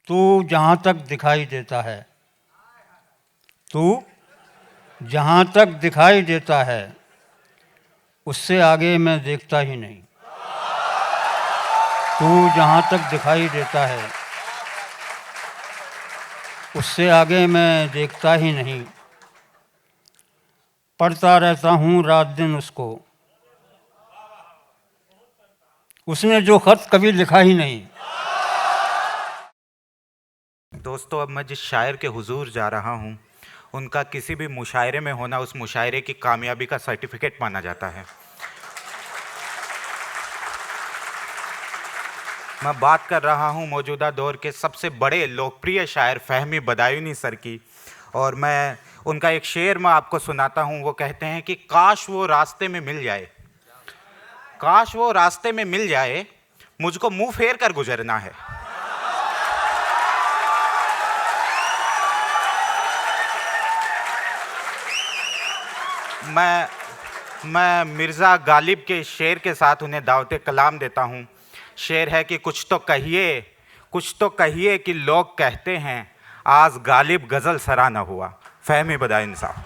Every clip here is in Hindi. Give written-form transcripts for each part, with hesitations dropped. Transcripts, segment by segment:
तू जहाँ तक दिखाई देता है, तू जहाँ तक दिखाई देता है, उससे आगे मैं देखता ही नहीं। तू जहाँ तक दिखाई देता है, उससे आगे मैं देखता ही नहीं। पढ़ता रहता हूँ रात दिन उसको, उसने जो खत कभी लिखा ही नहीं। दोस्तों, अब मैं जिस शायर के हुजूर जा रहा हूँ, उनका किसी भी मुशायरे में होना उस मुशायरे की कामयाबी का सर्टिफिकेट माना जाता है। मैं बात कर रहा हूँ मौजूदा दौर के सबसे बड़े लोकप्रिय शायर फ़हमी बदायूनी सर की, और मैं उनका एक शेर मैं आपको सुनाता हूँ। वो कहते हैं कि काश वो रास्ते में मिल जाए, काश वो रास्ते में मिल जाए, मुझको मुंह फेर कर गुजरना है। मैं मिर्ज़ा गालिब के शेर के साथ उन्हें दावते कलाम देता हूँ। शेर है कि कुछ तो कहिए, कुछ तो कहिए कि लोग कहते हैं आज गालिब गज़ल सरा न हुआ। फ़हमी बदायूनी साहब।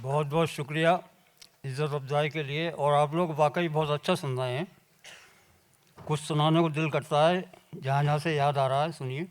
बहुत बहुत शुक्रिया इज़्ज़त अफजाई के लिए। और आप लोग वाकई बहुत अच्छा सुन रहे हैं। कुछ सुनाने को दिल करता है, जहाँ जहाँ से याद आ रहा है सुनिए।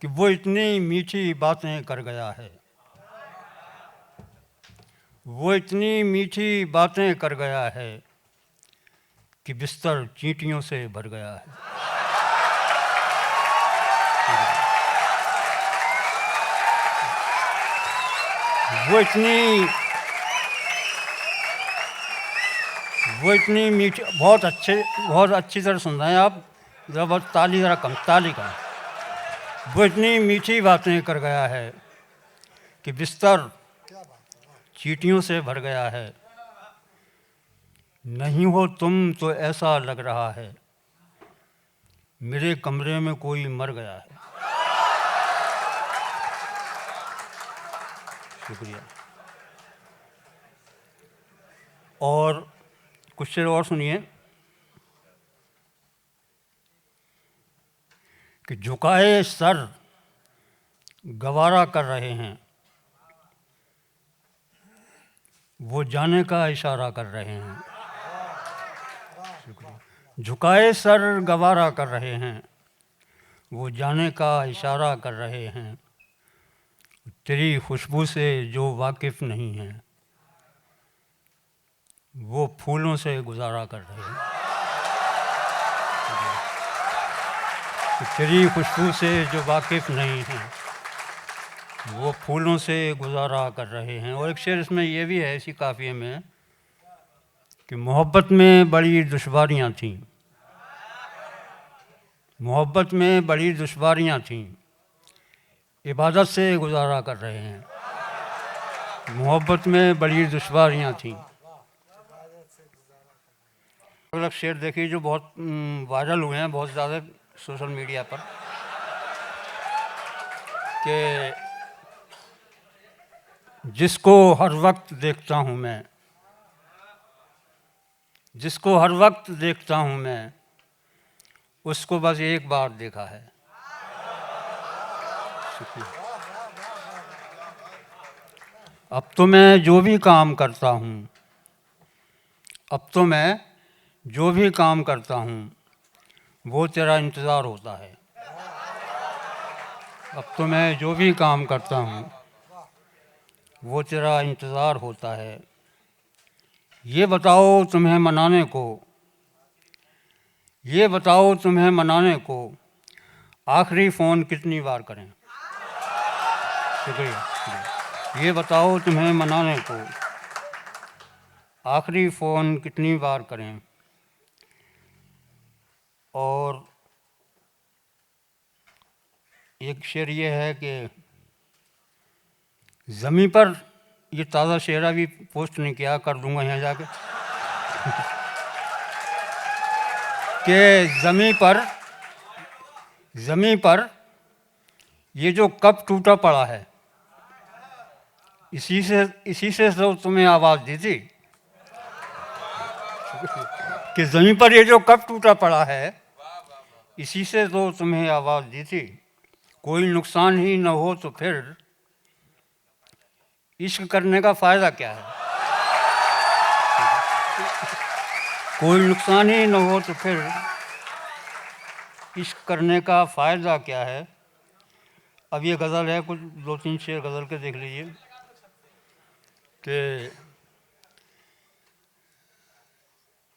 कि वो इतनी मीठी बातें कर गया है, वो इतनी मीठी बातें कर गया है कि बिस्तर चींटियों से भर गया है। वो इतनी मीठी, बहुत अच्छी तरह सुन रहे हैं आप। जरा ताली ज़रा कम, ताली कम। वो इतनी मीठी बातें कर गया है कि बिस्तर चींटियों से भर गया है। नहीं हो तुम तो ऐसा लग रहा है मेरे कमरे में कोई मर गया है। शुक्रिया। और कुछ शेर और सुनिए। कि झुकाए सर गवारा कर रहे हैं, वो जाने का इशारा कर रहे हैं। झुकाए सर गवारा कर रहे हैं, वो जाने का इशारा कर रहे हैं। तेरी खुशबू से जो वाकिफ़ नहीं है, वो फूलों से गुजारा कर रहे हैं। तेरी खुशबू से जो वाकिफ़ नहीं है, वो फूलों से गुजारा कर रहे हैं। और एक शेर इसमें ये भी है, इसी काफ़िए में, कि मोहब्बत में बड़ी दुश्वारियाँ थीं, मोहब्बत में बड़ी दुश्वारियाँ थीं, इबादत से गुजारा कर रहे हैं। मोहब्बत में बड़ी दुश्वारियाँ थीं। अलग शेर देखिए जो बहुत वायरल हुए हैं बहुत ज़्यादा सोशल मीडिया पर, कि जिसको हर वक्त देखता हूँ मैं, जिसको हर वक्त देखता हूँ मैं, उसको बस एक बार देखा है। अब तो मैं जो भी काम करता हूँ, अब तो मैं जो भी काम करता हूँ, वो तेरा इंतज़ार होता है। अब तो मैं जो भी काम करता हूँ, वो तेरा इंतज़ार होता है। ये बताओ तुम्हें मनाने को, ये बताओ तुम्हें मनाने को आखिरी फ़ोन कितनी बार करें। शुक्रिया। ये बताओ तुम्हें मनाने को आखिरी फ़ोन कितनी बार करें। और एक शेर ये है कि ज़मीं पर, ये ताज़ा शेर अभी पोस्ट नहीं किया, कर दूंगा यहाँ जाके। कि ज़मीं पर ये जो कप टूटा पड़ा है, इसी से तो तुम्हें आवाज़ दी थी। कि ज़मीन पर ये जो कप टूटा पड़ा है, इसी से तो तुम्हें आवाज़ दी थी। कोई नुकसान ही न हो तो फिर इश्क करने का फ़ायदा क्या है। कोई नुकसान ही न हो तो फिर इश्क करने का फ़ायदा क्या है। अब ये गज़ल है, कुछ 2-3 शेर गज़ल के देख लीजिए कि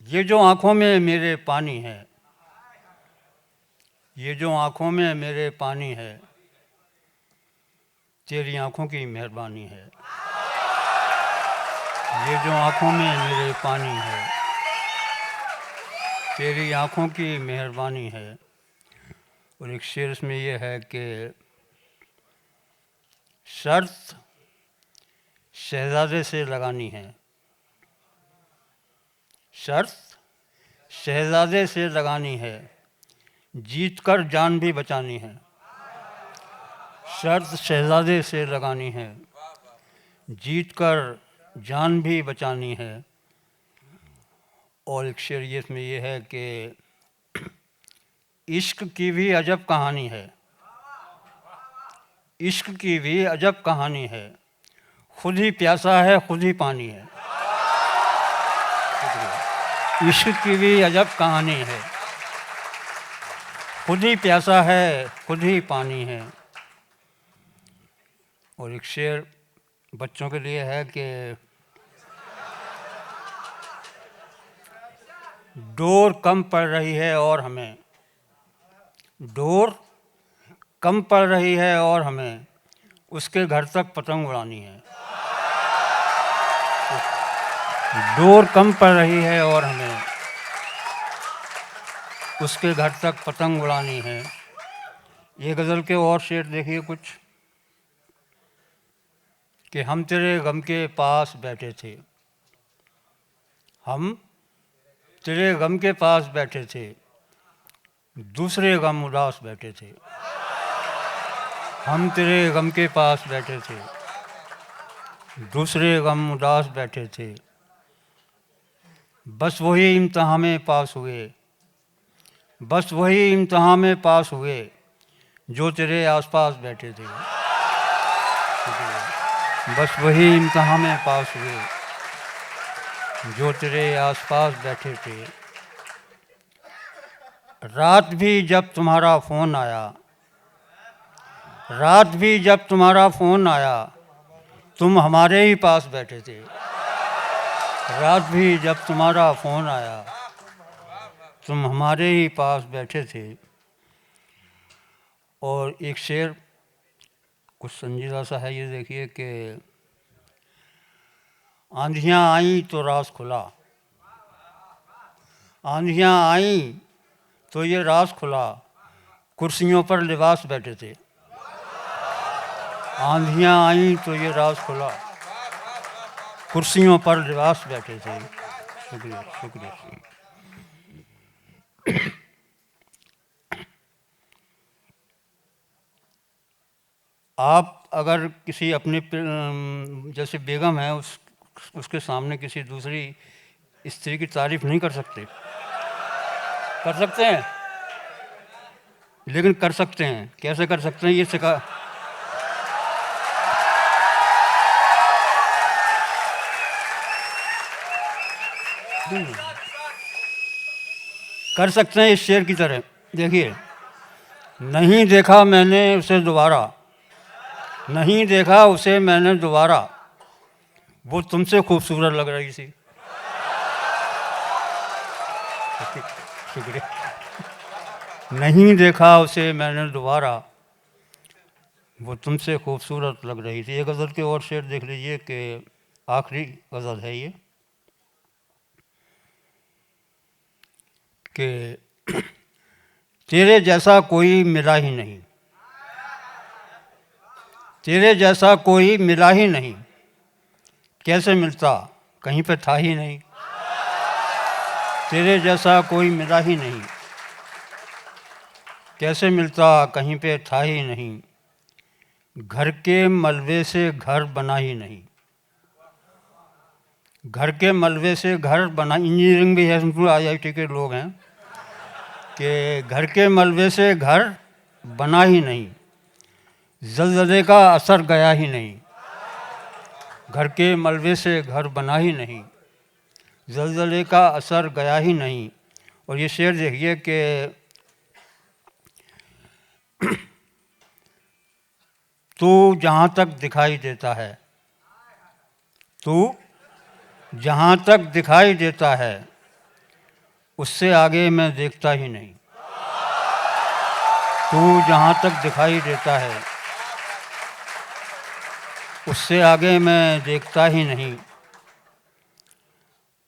ये जो आँखों में मेरे पानी है, ये जो आँखों में मेरे पानी है, तेरी आँखों की मेहरबानी है। ये जो आँखों में मेरे पानी है, तेरी आँखों की मेहरबानी है। और एक शेर इसमें ये है कि शर्त शहज़ादे से लगानी है, शर्त शहज़ादे से लगानी है, जीत कर जान भी बचानी है। शर्त शहज़ादे से लगानी है, जीत कर जान भी बचानी है। और एक शेर ये इसमें ये है कि इश्क की भी अजब कहानी है, इश्क की भी अजब कहानी है, खुद ही प्यासा है खुद ही पानी है। इश्क की भी अजब कहानी है, खुद ही प्यासा है खुद ही पानी है। और एक शेर बच्चों के लिए है कि डोर कम पड़ रही है और हमें, डोर कम पड़ रही है और हमें उसके घर तक पतंग उड़ानी है। डोर कम पड़ रही है और हमें उसके घर तक पतंग उड़ानी है। ये गज़ल के और शेर देखिए कुछ कि हम तेरे गम के पास बैठे थे, हम तेरे गम के पास बैठे थे, दूसरे गम उदास बैठे थे। हम तेरे गम के पास बैठे थे, दूसरे गम उदास बैठे थे। बस वही इम्तिहान में पास हुए, बस वही इम्तिहान में पास हुए जो तेरे आसपास बैठे थे। बस वही इम्तिहान में पास हुए जो तेरे आसपास बैठे थे। रात भी जब तुम्हारा फ़ोन आया, रात भी जब तुम्हारा फ़ोन आया, तुम हमारे ही पास बैठे थे। रात भी जब तुम्हारा फ़ोन आया, तुम हमारे ही पास बैठे थे। और एक शेर कुछ संजीदा सा है, ये देखिए कि आंधियाँ आईं तो राज खुला, आंधियाँ आईं तो ये राज खुला, कुर्सियों पर लिबास बैठे थे। आंधियाँ आईं तो ये राज खुला, कुर्सियों पर लिबास बैठे थे। शुक्रिया शुक्रिया। आप अगर किसी अपने जैसे बेगम है उसके सामने किसी दूसरी स्त्री की तारीफ नहीं कर सकते, कर सकते हैं, लेकिन कर सकते हैं। कैसे कर सकते हैं ये सिखा, कर सकते हैं इस शेर की तरह। देखिए, नहीं देखा मैंने उसे दोबारा, नहीं देखा उसे मैंने दोबारा, वो तुमसे खूबसूरत लग रही थी। शुक्रिया। नहीं देखा उसे मैंने दोबारा, वो तुमसे खूबसूरत लग रही थी। ये गज़ल के और शेर देख लीजिए कि आखिरी गज़ल है ये कि तेरे जैसा कोई मिला ही नहीं, तेरे जैसा कोई मिला ही नहीं, कैसे मिलता कहीं पे था ही नहीं। तेरे जैसा कोई मिला ही नहीं, कैसे मिलता कहीं पे था ही नहीं, घर के मलबे से घर बना ही नहीं, घर के मलबे से घर बना, इंजीनियरिंग भी है, इसमें IIT के लोग हैं, कि घर के मलबे से घर बना ही नहीं, ज़लज़ले का असर गया ही नहीं। घर के मलबे से घर बना ही नहीं, ज़लज़ले का असर गया ही नहीं। और ये शेर देखिए कि तू जहाँ तक दिखाई देता है, तू जहाँ तक दिखाई देता है, उससे आगे मैं देखता ही नहीं। तू जहाँ तक दिखाई देता है, उससे आगे मैं देखता ही नहीं।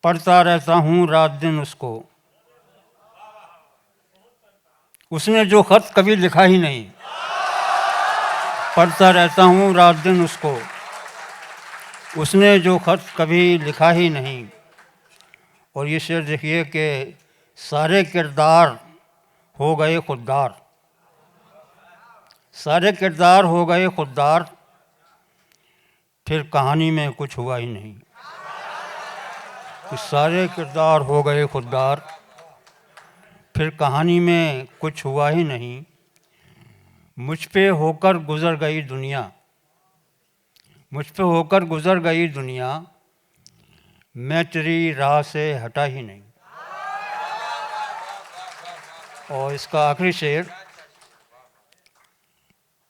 पढ़ता रहता हूँ रात दिन उसको, उसने जो खत कभी लिखा ही नहीं। पढ़ता रहता हूँ रात दिन उसको, उसने जो खत कभी लिखा ही नहीं। और ये शेर देखिए कि सारे किरदार हो गए खुददार, सारे किरदार हो गए खुददार, फिर कहानी में कुछ हुआ ही नहीं। कि सारे किरदार हो गए खुददार, फिर कहानी में कुछ हुआ ही नहीं। मुझ पे होकर गुज़र गई दुनिया, मुझ पे होकर गुज़र गई दुनिया, मैं तेरी राह से हटा ही नहीं। और इसका आखिरी शेर,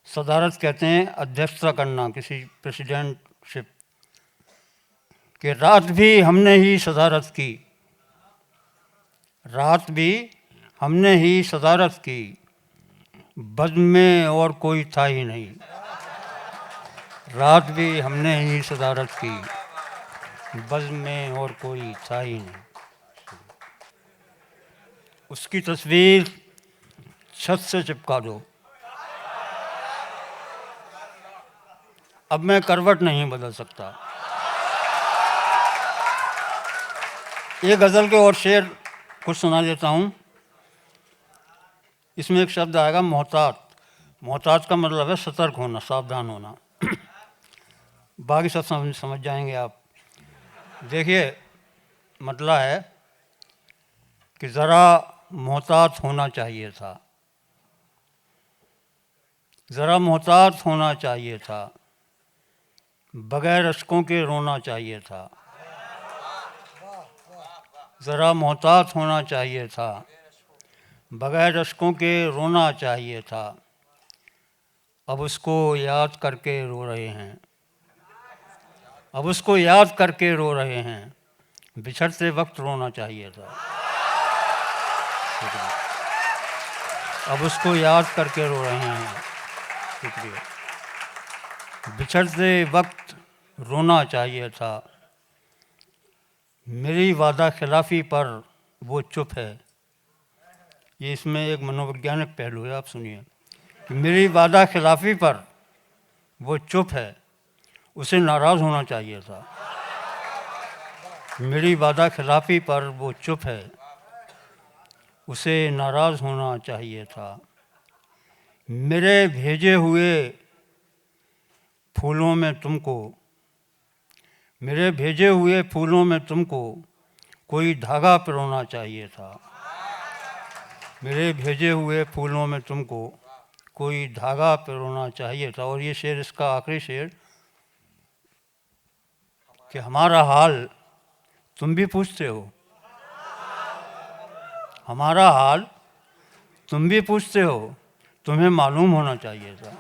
सदारत कहते हैं अध्यक्षता करना किसी प्रेसिडेंटशिप, कि रात भी हमने ही सदारत की, रात भी हमने ही सदारत की, बज़्म में और कोई था ही नहीं। रात भी हमने ही सदारत की, बज़्म में और कोई था ही नहीं। उसकी तस्वीर छत से चिपका दो, अब मैं करवट नहीं बदल सकता। ये गज़ल के और शेर कुछ सुना देता हूँ। इसमें एक शब्द आएगा मोहतात। मोहतात का मतलब है सतर्क होना, सावधान होना। बाकी सब समझ जाएंगे आप। देखिए, मतलब है कि ज़रा मोहतात होना चाहिए था, ज़रा मोहतात होना चाहिए था, बगैर अश्कों के रोना चाहिए था। ज़रा मोहतात होना चाहिए था, बगैर अश्कों के रोना चाहिए था। अब उसको याद करके रो रहे हैं, अब उसको याद करके रो रहे हैं, बिछड़ते वक्त रोना चाहिए था। अब उसको याद करके रो रहे हैं, शुक्रिया, बिछड़ते वक्त रोना चाहिए था। मेरी वादा खिलाफ़ी पर वो चुप है। ये इसमें एक मनोवैज्ञानिक पहलू है, आप सुनिए कि मेरी वादा खिलाफ़ी पर वो चुप है, उसे नाराज़ होना चाहिए था। मेरी वादा खिलाफ़ी पर वो चुप है, उसे नाराज़ होना चाहिए था। मेरे भेजे हुए फूलों में तुमको, मेरे भेजे हुए फूलों में तुमको कोई धागा पिरोना चाहिए था। मेरे भेजे हुए फूलों में तुमको कोई धागा पिरोना चाहिए था। और ये शेर, इसका आखिरी शेर, कि हमारा हाल तुम भी पूछते हो, हमारा हाल तुम भी पूछते हो, तुम्हें मालूम होना चाहिए था।